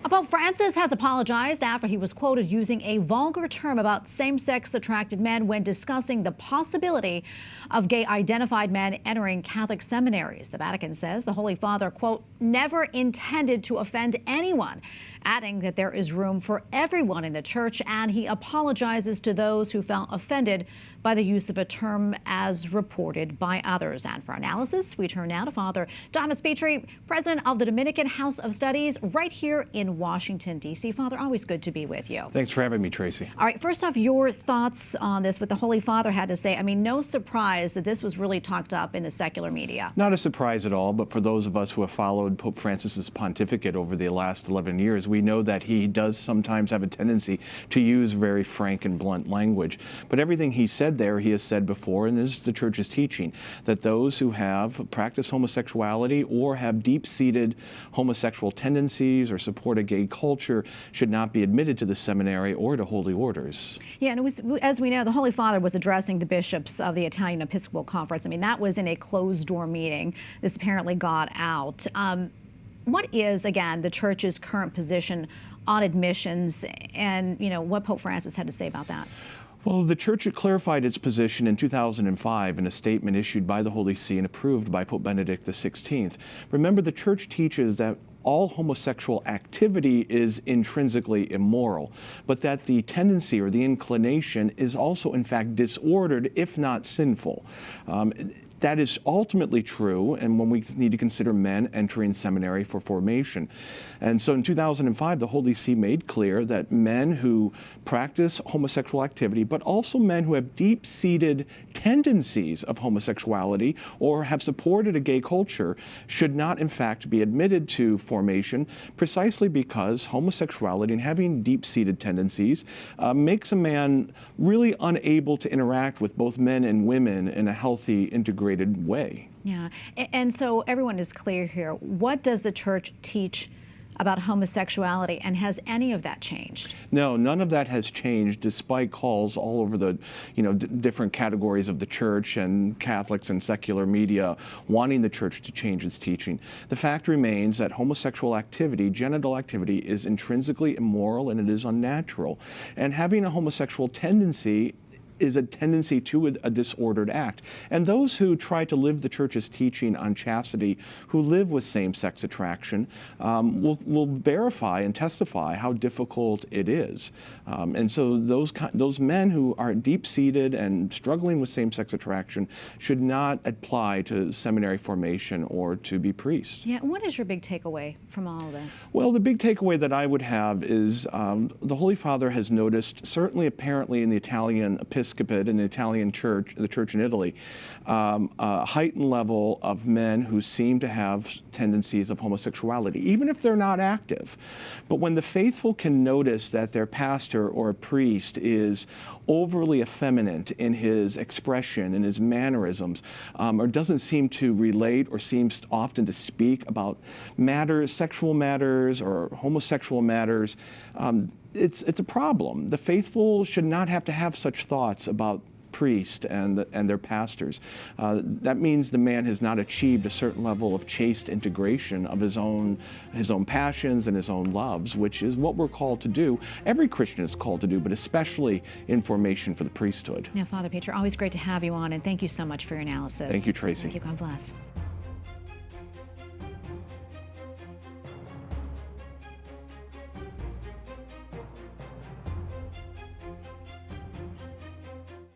Pope Francis has apologized after he was quoted using a vulgar term about same-sex attracted men when discussing the possibility of gay-identified men entering Catholic seminaries. The Vatican says the Holy Father, quote, never intended to offend anyone, adding that there is room for everyone in the church, and he apologizes to those who felt offended by the use of a term as reported by others. And for analysis, we turn now to Father Thomas Petri, president of the Dominican House of Studies, right here in Washington, D.C. Father, always good to be with you. Thanks for having me, Tracy. All right, first off, your thoughts on this, what the Holy Father had to say. I mean, no surprise that this was really talked up in the secular media. Not a surprise at all, but for those of us who have followed Pope Francis's pontificate over the last 11 years, we know that he does sometimes have a tendency to use very frank and blunt language. But everything he said there, he has said before, and this is the Church's teaching, that those who have practiced homosexuality or have deep-seated homosexual tendencies or support a gay culture should not be admitted to the seminary or to holy orders. Yeah, and it was, as we know, the Holy Father was addressing the bishops of the Italian Episcopal Conference. I mean, that was in a closed-door meeting. This apparently got out. What is, again, the Church's current position on admissions, and, you know, what Pope Francis had to say about that? Well, the Church had clarified its position in 2005 in a statement issued by the Holy See and approved by Pope Benedict XVI. Remember, the Church teaches that all homosexual activity is intrinsically immoral, but that the tendency or the inclination is also, in fact, disordered, if not sinful. That is ultimately true, and when we need to consider men entering seminary for formation. And so in 2005, the Holy See made clear that men who practice homosexual activity, but also men who have deep-seated tendencies of homosexuality or have supported a gay culture, should not, in fact, be admitted to formation, precisely because homosexuality and having deep-seated tendencies makes a man really unable to interact with both men and women in a healthy, integrated way. Yeah, and so everyone is clear here. What does the Church teach about homosexuality, and has any of that changed? No, none of that has changed, despite calls all over the, different categories of the Church and Catholics and secular media wanting the Church to change its teaching. The fact remains that homosexual activity, genital activity, is intrinsically immoral and it is unnatural. And having a homosexual tendency is a tendency to a disordered act. And those who try to live the Church's teaching on chastity, who live with same-sex attraction, will verify and testify how difficult it is. And so those men who are deep-seated and struggling with same-sex attraction should not apply to seminary formation or to be priests. Yeah, what is your big takeaway from all of this? Well, the big takeaway that I would have is the Holy Father has noticed, certainly apparently in the Italian Episcopal and the Italian Church, the Church in Italy, a heightened level of men who seem to have tendencies of homosexuality, even if they're not active. But when the faithful can notice that their pastor or a priest is overly effeminate in his expression, in his mannerisms, or doesn't seem to relate or seems often to speak about matters, sexual matters or homosexual matters, it's a problem. The faithful should not have to have such thoughts about priests and their pastors. That means the man has not achieved a certain level of chaste integration of his own passions and his own loves, which is what we're called to do. Every Christian is called to do, but especially in formation for the priesthood. Now, Father Petri, always great to have you on, and thank you so much for your analysis. Thank you, Tracy. Thank you. God bless.